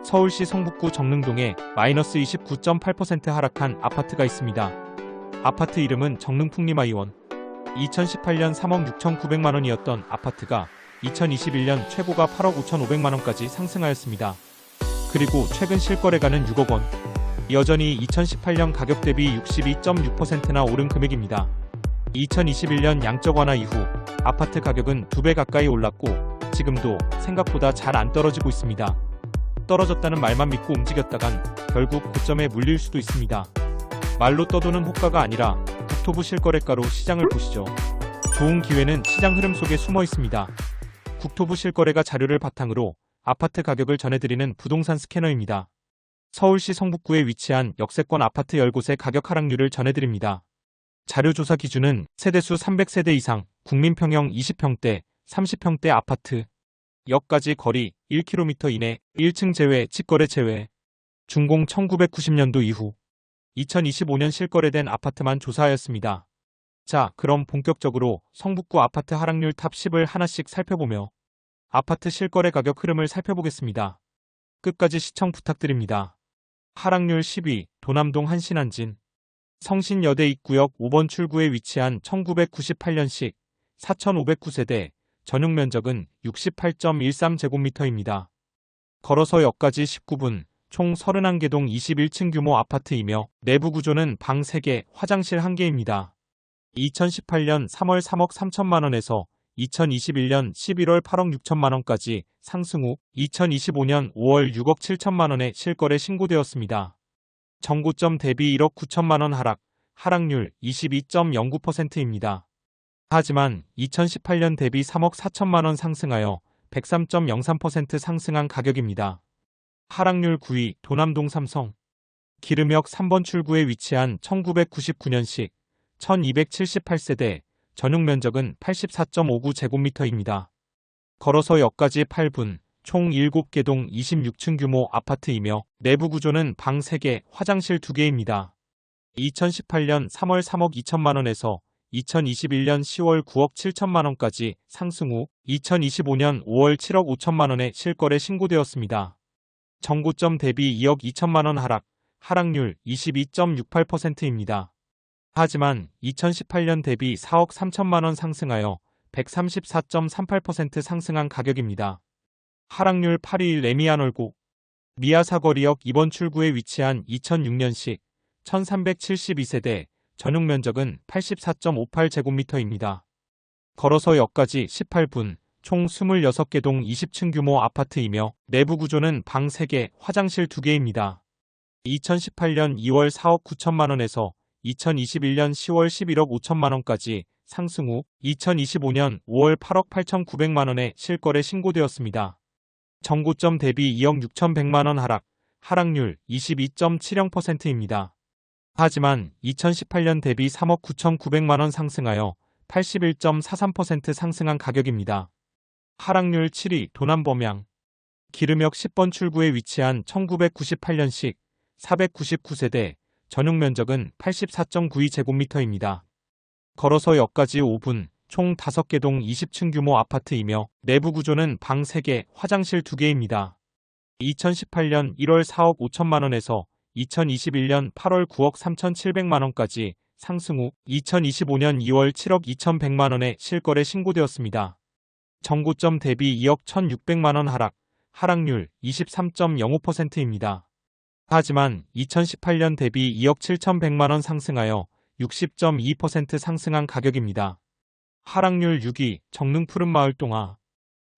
서울시 성북구 정릉동에 마이너스 29.8% 하락한 아파트가 있습니다. 아파트 이름은 정릉풍림아이원. 2018년 3억 6,900만원이었던 아파트가 2021년 최고가 8억 5,500만원까지 상승하였습니다. 그리고 최근 실거래가는 6억 원. 여전히 2018년 가격 대비 62.6%나 오른 금액입니다. 2021년 양적 완화 이후 아파트 가격은 2배 가까이 올랐고 지금도 생각보다 잘 안 떨어지고 있습니다. 떨어졌다는 말만 믿고 움직였다간 결국 고점에 물릴 수도 있습니다. 말로 떠도는 호가가 아니라 국토부 실거래가로 시장을 보시죠. 좋은 기회는 시장 흐름 속에 숨어 있습니다. 국토부 실거래가 자료를 바탕으로 아파트 가격을 전해드리는 부동산 스캐너입니다. 서울시 성북구에 위치한 역세권 아파트 10곳의 가격 하락률을 전해드립니다. 자료조사 기준은 세대수 300세대 이상, 국민평형 20평대, 30평대 아파트, 역까지 거리 1km 이내, 1층 제외, 직거래 제외, 준공 1990년도 이후 2025년 실거래된 아파트만 조사하였습니다. 자, 그럼 본격적으로 성북구 아파트 하락률 탑 10을 하나씩 살펴보며 아파트 실거래 가격 흐름을 살펴보겠습니다. 끝까지 시청 부탁드립니다. 하락률 10위, 도남동 한신한진. 성신여대 입구역 5번 출구에 위치한 1998년식 4,509세대, 전용 면적은 68.13제곱미터입니다. 걸어서 역까지 19분, 총 31개동 21층 규모 아파트이며 내부 구조는 방 3개, 화장실 1개입니다. 2018년 3월 3억 3천만원에서 2021년 11월 8억 6천만원까지 상승 후 2025년 5월 6억 7천만원에 실거래 신고되었습니다. 정고점 대비 1억 9천만원 하락, 하락률 22.09%입니다. 하지만 2018년 대비 3억 4천만원 상승하여 103.03% 상승한 가격입니다. 하락률 9위, 도남동 삼성. 기름역 3번 출구에 위치한 1999년식 1278세대, 전용 면적은 84.59제곱미터입니다. 걸어서 역까지 8분, 총 7개동 26층 규모 아파트이며 내부 구조는 방 3개, 화장실 2개입니다. 2018년 3월 3억 2천만원에서 2021년 10월 9억 7천만원까지 상승 후 2025년 5월 7억 5천만원에 실거래 신고되었습니다. 정고점 대비 2억 2천만원 하락, 하락률 22.68%입니다. 하지만 2018년 대비 4억 3천만원 상승하여 134.38% 상승한 가격입니다. 하락률 8위 레미안월고. 미아사거리역 2번 출구에 위치한 2006년식 1372세대, 전용 면적은 84.58제곱미터입니다. 걸어서 역까지 18분, 총 26개동 20층 규모 아파트이며 내부 구조는 방 3개, 화장실 2개입니다. 2018년 2월 4억 9천만원에서 2021년 10월 11억 5천만원까지 상승 후 2025년 5월 8억 8,900만원에 실거래 신고되었습니다. 정고점 대비 2억 6,100만원 하락, 하락률 22.70%입니다. 하지만 2018년 대비 3억 9,900만원 상승하여 81.43% 상승한 가격입니다. 하락률 7위, 도남범양. 기름역 10번 출구에 위치한 1998년식 499세대, 전용 면적은 84.92제곱미터입니다. 걸어서 역까지 5분, 총 5개동 20층 규모 아파트이며 내부 구조는 방 3개, 화장실 2개입니다. 2018년 1월 4억 5천만원에서 2021년 8월 9억 3,700만원까지 상승 후 2025년 2월 7억 2,100만원에 실거래 신고되었습니다. 정고점 대비 2억 1,600만원 하락, 하락률 23.05%입니다. 하지만 2018년 대비 2억 7,100만원 상승하여 60.2% 상승한 가격입니다. 하락률 6위, 정릉 푸른마을 동화.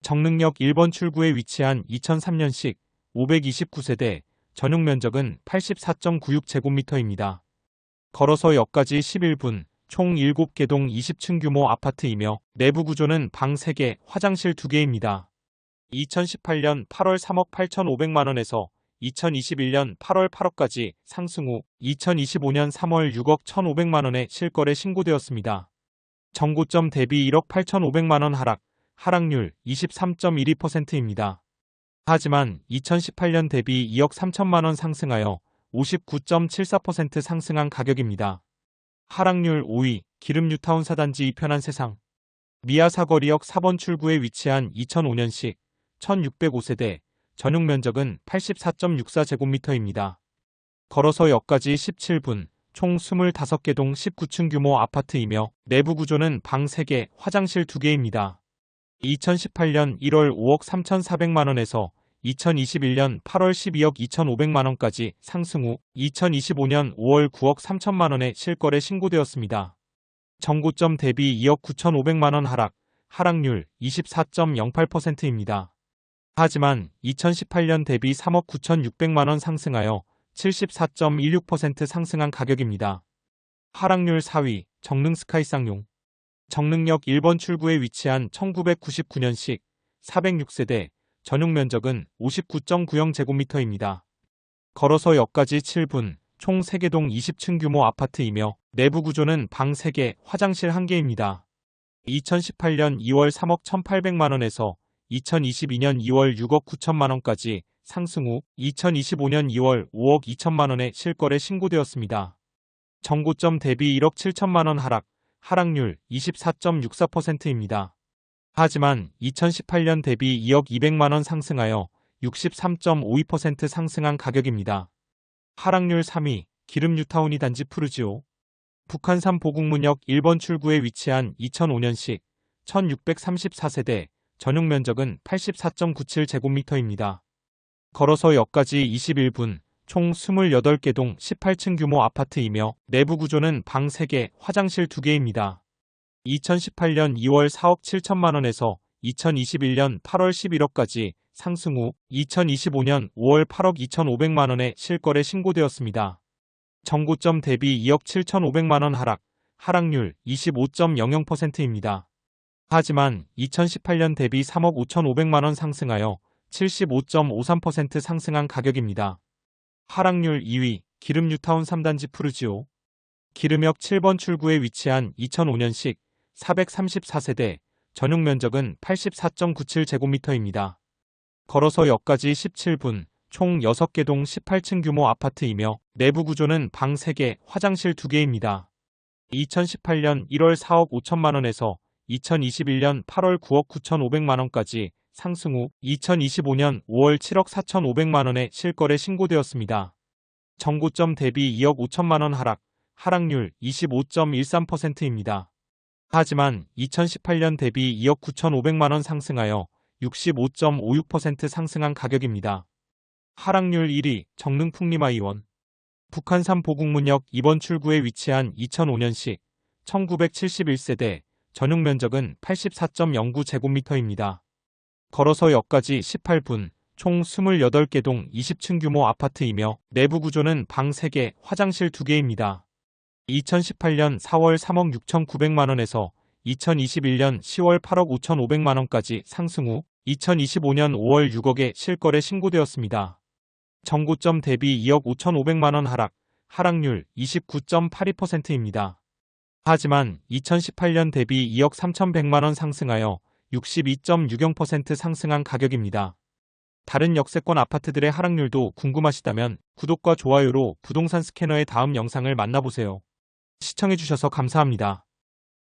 정릉역 1번 출구에 위치한 2003년식 529세대, 전용 면적은 84.96제곱미터입니다. 걸어서 역까지 11분, 총 7개동 20층 규모 아파트이며 내부 구조는 방 3개, 화장실 2개입니다. 2018년 8월 3억 8,500만원에서 2021년 8월 8억까지 상승 후 2025년 3월 6억 1,500만원에 실거래 신고되었습니다. 정고점 대비 1억 8,500만원 하락, 하락률 23.12%입니다. 하지만 2018년 대비 2억 3천만원 상승하여 59.74% 상승한 가격입니다. 하락률 5위, 기름뉴타운 사단지 이편한 세상. 미아사거리역 4번 출구에 위치한 2005년식 1605세대, 전용 면적은 84.64제곱미터입니다. 걸어서 역까지 17분, 총 25개 동 19층 규모 아파트이며 내부 구조는 방 3개, 화장실 2개입니다. 2018년 1월 5억 3,400만원에서 2021년 8월 12억 2,500만원까지 상승 후 2025년 5월 9억 3천만원에 실거래 신고되었습니다. 정고점 대비 2억 9,500만원 하락률 24.08%입니다. 하지만 2018년 대비 3억 9,600만원 상승하여 74.16% 상승한 가격입니다. 하락률 4위, 정릉 스카이 쌍용. 정릉역 1번 출구에 위치한 1999년식 406세대, 전용 면적은 59.90제곱미터입니다. 걸어서 역까지 7분, 총 3개 동 20층 규모 아파트이며 내부 구조는 방 3개, 화장실 1개입니다. 2018년 2월 3억 1,800만원에서 2022년 2월 6억 9천만원까지 상승 후 2025년 2월 5억 2천만원에 실거래 신고되었습니다. 정고점 대비 1억 7천만원 하락률 24.64%입니다. 하지만 2018년 대비 2억 200만원 상승하여 63.52% 상승한 가격입니다. 하락률 3위, 기름 뉴타운이 단지 푸르지오. 북한산 보국문역 1번 출구에 위치한 2005년식 1634세대, 전용 면적은 84.97제곱미터입니다. 걸어서 역까지 21분, 총 28개 동 18층 규모 아파트이며 내부 구조는 방 3개, 화장실 2개입니다. 2018년 2월 4억 7천만원에서 2021년 8월 11억까지 상승 후 2025년 5월 8억 2,500만원에 실거래 신고되었습니다. 정고점 대비 2억 7,500만원 하락률 25.00%입니다. 하지만 2018년 대비 3억 5,500만원 상승하여 75.53% 상승한 가격입니다. 하락률 2위, 기름 뉴타운 3단지 푸르지오. 기름역 7번 출구에 위치한 2005년식 434세대, 전용 면적은 84.97제곱미터입니다. 걸어서 역까지 17분, 총 6개 동 18층 규모 아파트이며 내부 구조는 방 3개, 화장실 2개입니다. 2018년 1월 4억 5천만원에서 2021년 8월 9억 9,500만원까지 상승 후 2025년 5월 7억 4,500만원에 실거래 신고되었습니다. 정고점 대비 2억 5천만원 하락률 25.13%입니다. 하지만 2018년 대비 2억 9,500만원 상승하여 65.56% 상승한 가격입니다. 하락률 1위, 정릉 풍림아이원. 북한산 보국문역 2번 출구에 위치한 2005년식 1971세대, 전용 면적은 84.09제곱미터입니다. 걸어서 역까지 18분, 총 28개 동 20층 규모 아파트이며 내부 구조는 방 3개, 화장실 2개입니다. 2018년 4월 3억 6,900만원에서 2021년 10월 8억 5,500만원까지 상승 후 2025년 5월 6억에 실거래 신고되었습니다. 정고점 대비 2억 5,500만원 하락률 29.82%입니다. 하지만 2018년 대비 2억 3,100만원 상승하여 62.60% 상승한 가격입니다. 다른 역세권 아파트들의 하락률도 궁금하시다면 구독과 좋아요로 부동산 스캐너의 다음 영상을 만나보세요. 시청해주셔서 감사합니다.